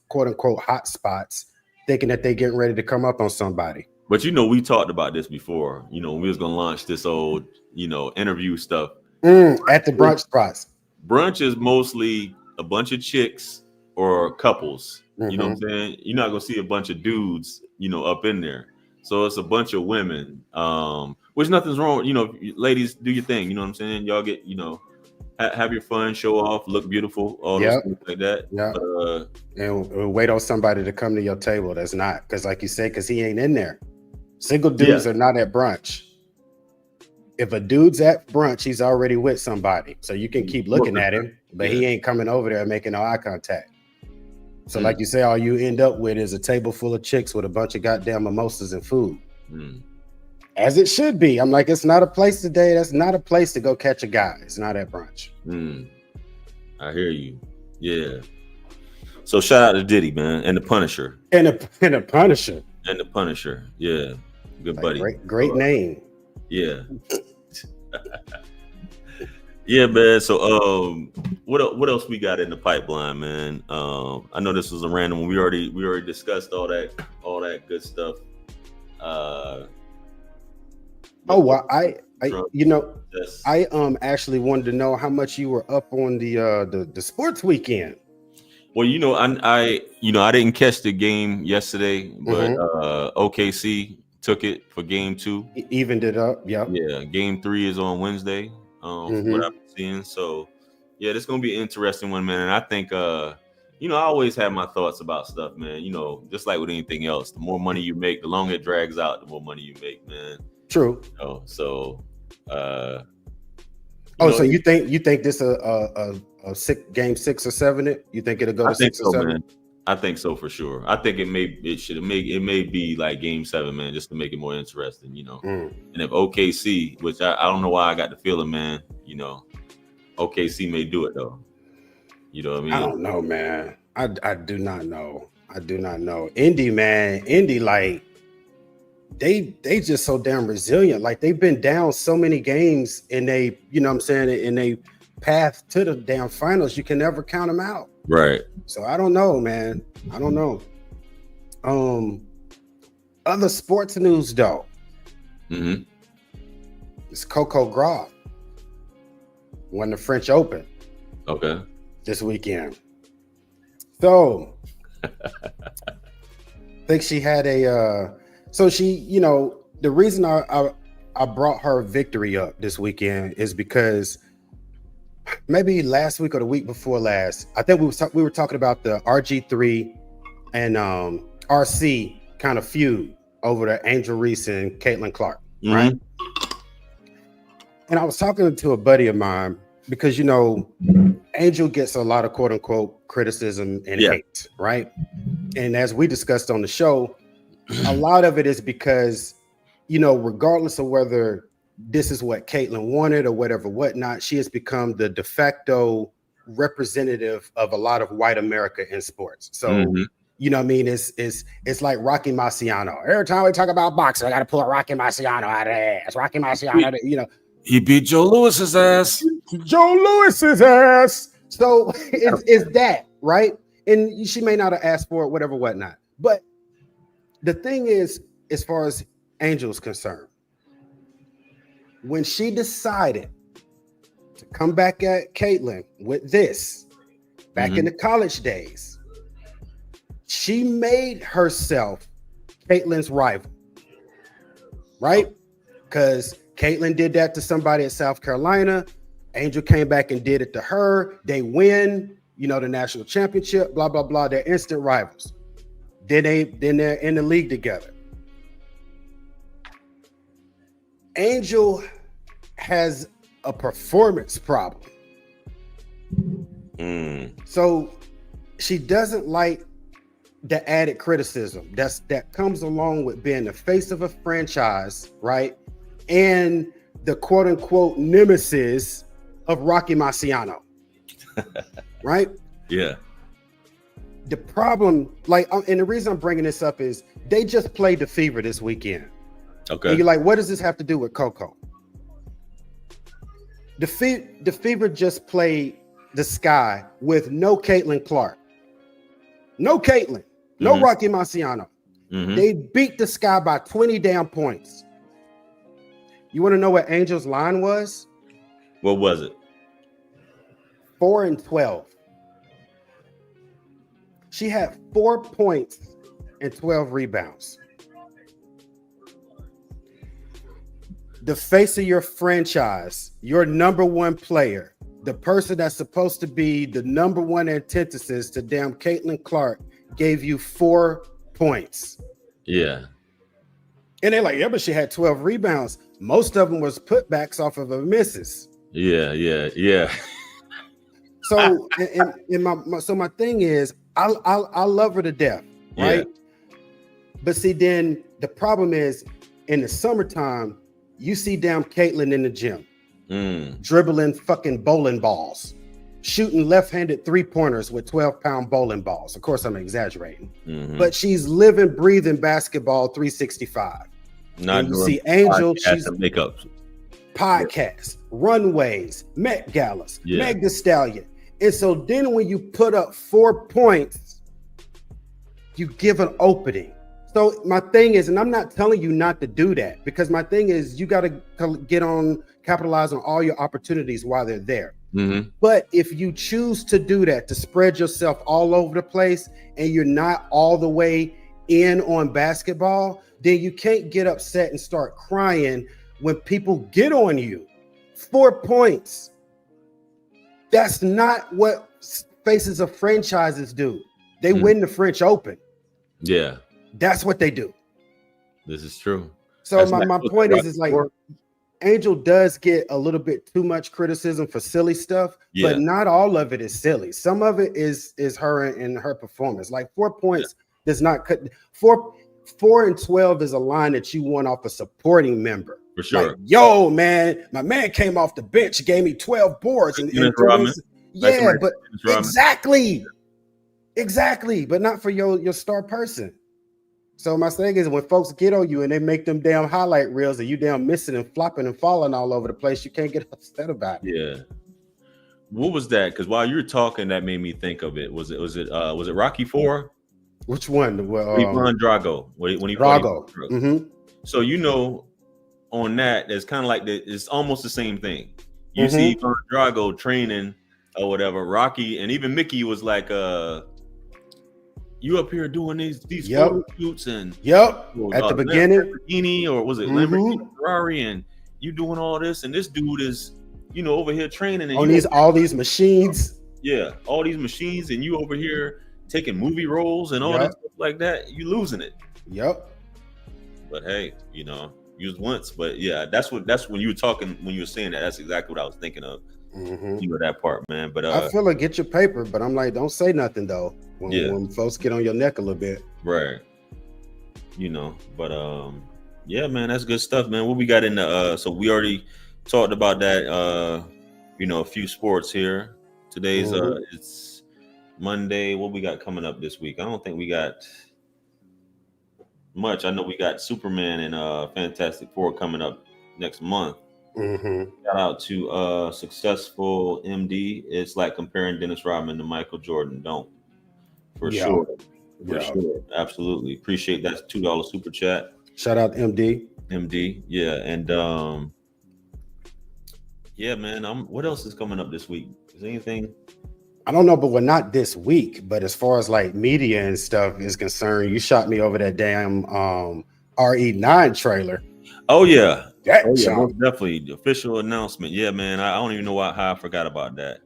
quote unquote hot spots, thinking that they're getting ready to come up on somebody. But you know, we talked about this before. You know, we was gonna launch this old, you know, interview stuff at the brunch spots. Brunch is mostly a bunch of chicks or couples. You know what I'm saying? You're not gonna see a bunch of dudes, you know, up in there. So it's a bunch of women. Which nothing's wrong. You know, ladies, do your thing. You know what I'm saying? Y'all get, you know, have your fun, show off, look beautiful, all those things like that. Yeah. And wait on somebody to come to your table. That's not, because like you said, because he ain't in there. Single dudes are not at brunch. If a dude's at brunch, he's already with somebody. So you can keep looking at him, but he ain't coming over there making no eye contact. So like you say, all you end up with is a table full of chicks with a bunch of goddamn mimosas and food. As it should be. I'm like, it's not a place today. That's not a place to go catch a guy. It's not at brunch. I hear you. Yeah. So shout out to Diddy, man, and the Punisher. And the Punisher. And the Punisher. Yeah. Good buddy. Great name. Yeah. Yeah, man. So what else we got in the pipeline, man? I know this was a random one. We already discussed all that good stuff. I actually wanted to know how much you were up on the sports weekend. Well, you know, I didn't catch the game yesterday, but OKC took it for game 2. Evened it up, yeah. Game 3 is on Wednesday. From what I've been seeing. So yeah, this is gonna be an interesting one, man. And I think you know, I always have my thoughts about stuff, man. You know, just like with anything else, the more money you make, the longer it drags out, the more money you make, man. True. You know, so so you think this a game 6 or 7? You think it'll go to 6 or 7? Man. I think so for sure. I think it may be like game 7, man, just to make it more interesting, you know. And if OKC, which I don't know why I got the feeling, man, you know, OKC may do it though. You know what I mean? I don't know, man. I do not know. Indy, man, like they just so damn resilient. Like they've been down so many games and they, you know what I'm saying, in a path to the damn finals, you can never count them out. Right. So I don't know, man. I don't know. Other sports news though. It's Coco Gauff won the French Open. Okay. This weekend. So I think she had you know, the reason I brought her victory up this weekend is because maybe last week or the week before last, I think we were talking about the RG3 and RC kind of feud over the Angel Reese and Caitlin Clark, right? And I was talking to a buddy of mine, because Angel gets a lot of quote unquote criticism and hate, right? And as we discussed on the show, a lot of it is because, regardless of whether this is what Caitlyn wanted or whatnot, she has become the de facto representative of a lot of white America in sports. So, you know what I mean? It's like Rocky Marciano. Every time we talk about boxing, I got to pull Rocky Marciano out of the ass. Rocky Marciano, He beat Joe Lewis's ass. Joe Lewis's ass. So it's that, right? And she may not have asked for it, whatnot. But the thing is, as far as Angel's concerned, when she decided to come back at Caitlyn with this, back in the college days, she made herself Caitlyn's rival, right? Because Caitlyn did that to somebody at South Carolina. Angel came back and did it to her. They win, the national championship, blah, blah, blah. They're instant rivals. Then they're in the league together. Angel has a performance problem. So she doesn't like the added criticism that comes along with being the face of a franchise, right? And the quote unquote nemesis of Rocky Marciano, right? Yeah. The problem, and the reason I'm bringing this up is they just played the Fever this weekend. Okay. And you're like, what does this have to do with Coco? The Fever just played the Sky with no Caitlin Clark. No Caitlin. No Rocky Marciano. They beat the Sky by 20 damn points. You want to know what Angel's line was? What was it? 4-12. She had 4 points and 12 rebounds. The face of your franchise, your number one player, the person that's supposed to be the number one antithesis to damn Caitlin Clark, gave you 4 points. Yeah. And they're like, yeah, but she had 12 rebounds. Most of them was putbacks off of her misses. Yeah. So, so my thing is, I love her to death, right? Yeah. But see, then the problem is, in the summertime, you see damn Caitlyn in the gym, dribbling fucking bowling balls, shooting left-handed three-pointers with 12-pound bowling balls. Of course, I'm exaggerating, but she's living, breathing basketball 365. Not you see Angel, she's makeup, podcasts, runways, Met Galas, Meg Thee Stallion. And so then when you put up 4 points, you give an opening. So my thing is, and I'm not telling you not to do that, because my thing is you got to capitalize on all your opportunities while they're there. But if you choose to do that, to spread yourself all over the place, and you're not all the way in on basketball, then you can't get upset and start crying when people get on you. 4 points. That's not what faces of franchises do. They win the French Open. Yeah. That's what they do. This is true. So my point is like Angel does get a little bit too much criticism for silly stuff, but not all of it is silly. Some of it is her and her performance. Like 4 points does not cut 4 and 12 is a line that you want off a supporting member. For sure. Like, yo, man, my man came off the bench, gave me 12 boards. And but exactly, but not for your star person. So my thing is, when folks get on you and they make them damn highlight reels and you damn missing and flopping and falling all over the place, you can't get upset about it. Yeah. What was that? Because while you were talking, that made me think of it. Was it Rocky IV? Which one? Well, Ivan Drago. When he Drago. So on that, it's kind of like it's almost the same thing. You see Ivan Drago training or whatever. Rocky and even Mickey was like, you up here doing these photo shoots and at the beginning, Lamborghini, or was it Lamborghini Ferrari, and you doing all this, and this dude is over here training and on all these machines. Yeah, all these machines, and you over here taking movie roles and all that stuff like that. You losing it. But hey, used once. But yeah, that's when you were talking, when you were saying that, that's exactly what I was thinking of. that part, man. But I feel like get your paper, but I'm like, don't say nothing though. When folks get on your neck a little bit, right? But yeah, man, that's good stuff, man. What we got in the so we already talked about that. A few sports here. Today's it's Monday. What we got coming up this week? I don't think we got much. I know we got Superman and Fantastic Four coming up next month. Shout out to Successful MD. It's like comparing Dennis Rodman to Michael Jordan. Don't sure. For sure. Absolutely. Appreciate that $2 super chat. Shout out MD. Yeah. And yeah, man. What else is coming up this week? Is anything? I don't know, but we're not this week. But as far as like media and stuff is concerned, you shot me over that damn RE9 trailer. Oh yeah. Most definitely. The official announcement. Yeah, man. I don't even know how I forgot about that.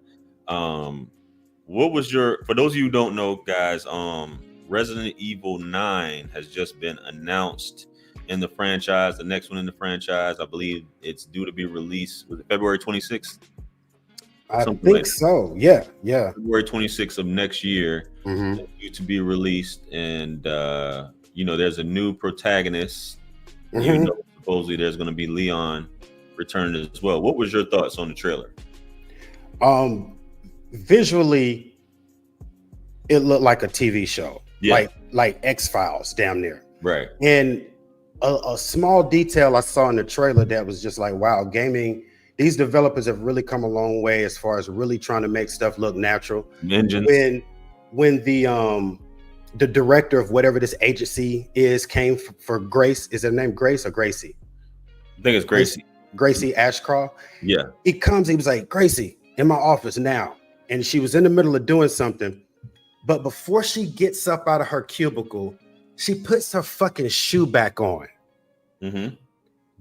What was for those of you who don't know, guys, Resident Evil 9 has just been announced in the franchise. The next one in the franchise, I believe it's due to be released. Was it February 26th? I think so. Yeah. February 26th of next year, due to be released. And, there's a new protagonist. Supposedly there's going to be Leon returning as well. What was your thoughts on the trailer? Visually, it looked like a TV show. Like X-Files, damn near. Right. And a small detail I saw in the trailer that was just like, wow, gaming, these developers have really come a long way as far as really trying to make stuff look natural. Engines. When the director of whatever this agency came for Grace, is her name Grace or Gracie? I think it's Gracie. Gracie Ashcroft. Yeah. He was like, Gracie, in my office now. And she was in the middle of doing something. But before she gets up out of her cubicle, she puts her fucking shoe back on.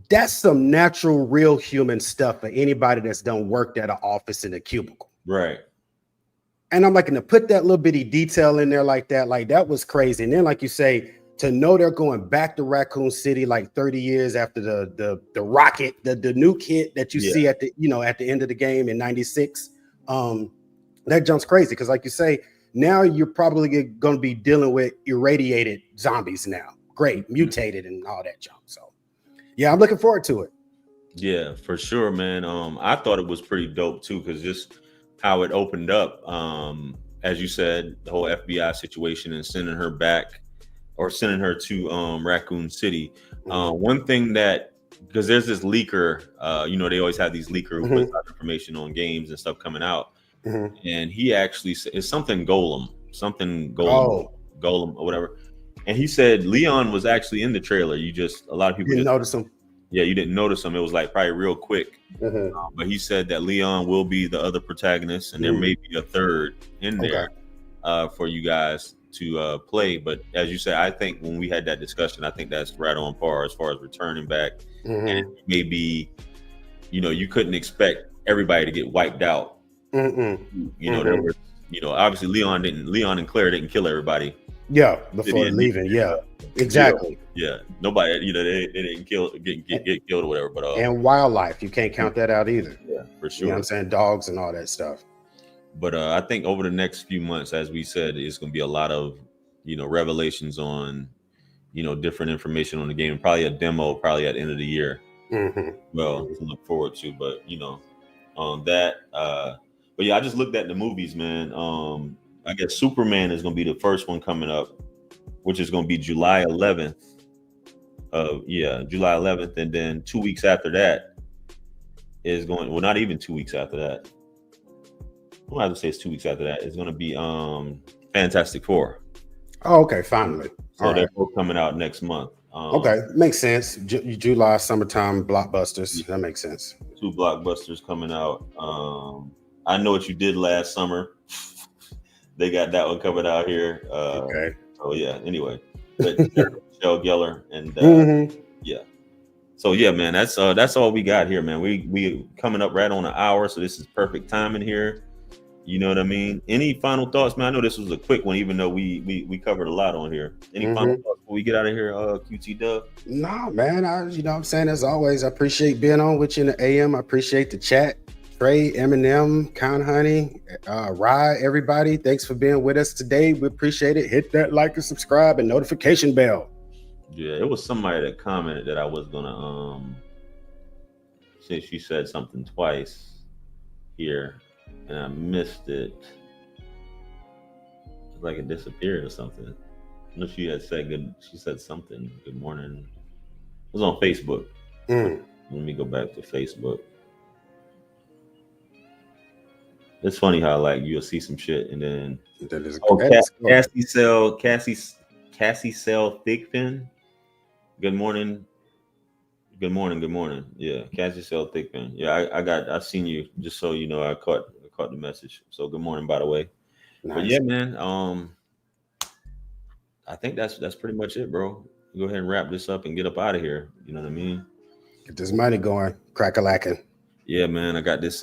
That's some natural, real human stuff for anybody that's done worked at an office in a cubicle. Right. And I'm like, and to put that little bitty detail in there like that was crazy. And then, like you say, to know they're going back to Raccoon City like 30 years after the rocket, the nuke hit that you see at the end of the game in 96. That jumps crazy because, like you say, now you're probably going to be dealing with irradiated zombies now. Great, mutated and all that junk. So, yeah, I'm looking forward to it. Yeah, for sure, man. I thought it was pretty dope too, because just how it opened up, as you said, the whole FBI situation and sending her back or sending her to Raccoon City. One thing because there's this leaker, they always have these leaker who puts out information on games and stuff coming out. And he actually said it's something Golem or whatever. And he said Leon was actually in the trailer. A lot of people didn't notice him. Yeah, you didn't notice him. It was like probably real quick. But he said that Leon will be the other protagonist, and there may be a third in there for you guys to play. But as you said, I think when we had that discussion, I think that's right on par as far as returning back. And maybe, you couldn't expect everybody to get wiped out. There was, obviously Leon and Claire didn't kill everybody. Yeah, before leaving. Yeah, exactly. Yeah, nobody. They didn't get killed or whatever. But and wildlife, you can't count that out either. Yeah, for sure. You know what I'm saying? Dogs and all that stuff. But I think over the next few months, as we said, it's going to be a lot of revelations on different information on the game. Probably a demo, probably at the end of the year. Well, to look forward to. But on that. But yeah, I just looked at the movies, man. I guess Superman is going to be the first one coming up, which is going to be July 11th. July 11th. And then 2 weeks after that is not even 2 weeks after that. I don't have to say it's 2 weeks after that. It's going to be Fantastic Four. Oh, okay. Finally. So they're both coming out next month. Okay. Makes sense. July, summertime blockbusters. That makes sense. 2 blockbusters coming out. I Know What You Did Last Summer. They got that one coming out here. Okay. So yeah. Anyway, Michelle Gellar and yeah. So yeah, man, that's all we got here, man. We coming up right on an hour, so this is perfect timing here. You know what I mean? Any final thoughts, man? I know this was a quick one, even though we covered a lot on here. Any final thoughts before we get out of here, QT Dub? Nah, man. What I'm saying, as always, I appreciate being on with you in the AM. I appreciate the chat. Trey, Eminem, Count Honey, Rye, everybody. Thanks for being with us today. We appreciate it. Hit that like and subscribe and notification bell. Yeah, it was somebody that commented that I was gonna since she said something twice here and I missed it. It's like it disappeared or something. No, she had said good. She said something. Good morning. It was on Facebook. Let me go back to Facebook. It's funny how like you'll see some shit and then Cassie sell Thickpin. Good morning. Good morning. Yeah, Cassie sell Thickpin. Yeah, I've seen you. Just so you know, I caught the message. So good morning, by the way. Nice. But yeah, man. I think that's pretty much it, bro. Go ahead and wrap this up and get up out of here. You know what I mean? Get this money going, crack-a-lacking. Yeah, man. I got this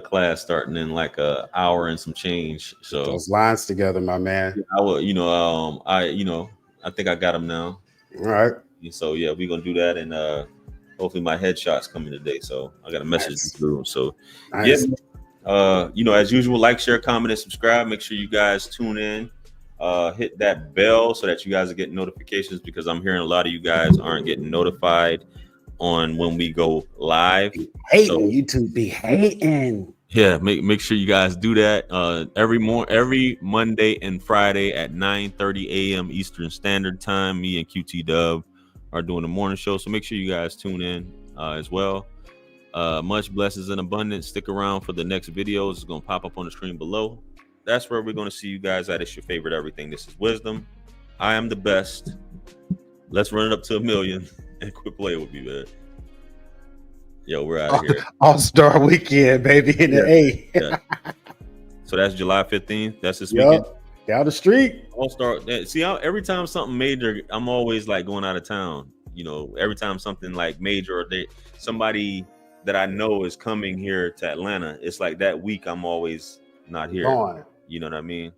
class starting in like a hour and some change. So get those lines together, my man. I will, I think I got them now. All right. So yeah, we're gonna do that, and hopefully my headshot's coming today. So I got a message through. So nice. Yeah, as usual, like, share, comment, and subscribe. Make sure you guys tune in. Hit that bell so that you guys are getting notifications, because I'm hearing a lot of you guys aren't getting notified on when we go live. YouTube be hating. Yeah, make sure you guys do that. Every Monday and Friday at 9:30 a.m. Eastern Standard Time. Me and QT Dub are doing the morning show, so make sure you guys tune in as well. Much blessings and abundance. Stick around for the next videos. It's gonna pop up on the screen below. That's where we're gonna see you guys at. It's your favorite everything. This is Wisdom. I am the best. Let's run it up to 1 million and quit playing with me, man. Yo, we're out of here. All-Star Weekend, baby, in the A. Yeah. So that's July 15th. That's this weekend. Down the street. All-Star. See, every time something major, I'm always like going out of town. You know, every time something like major or somebody that I know is coming here to Atlanta, it's like that week I'm always not here. Gone. You know what I mean?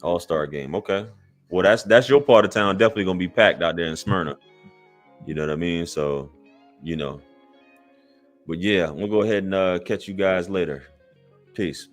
All-Star game. Okay. Well, that's your part of town. Definitely gonna be packed out there in Smyrna. You know what I mean? So, But yeah, we'll go ahead and catch you guys later. Peace.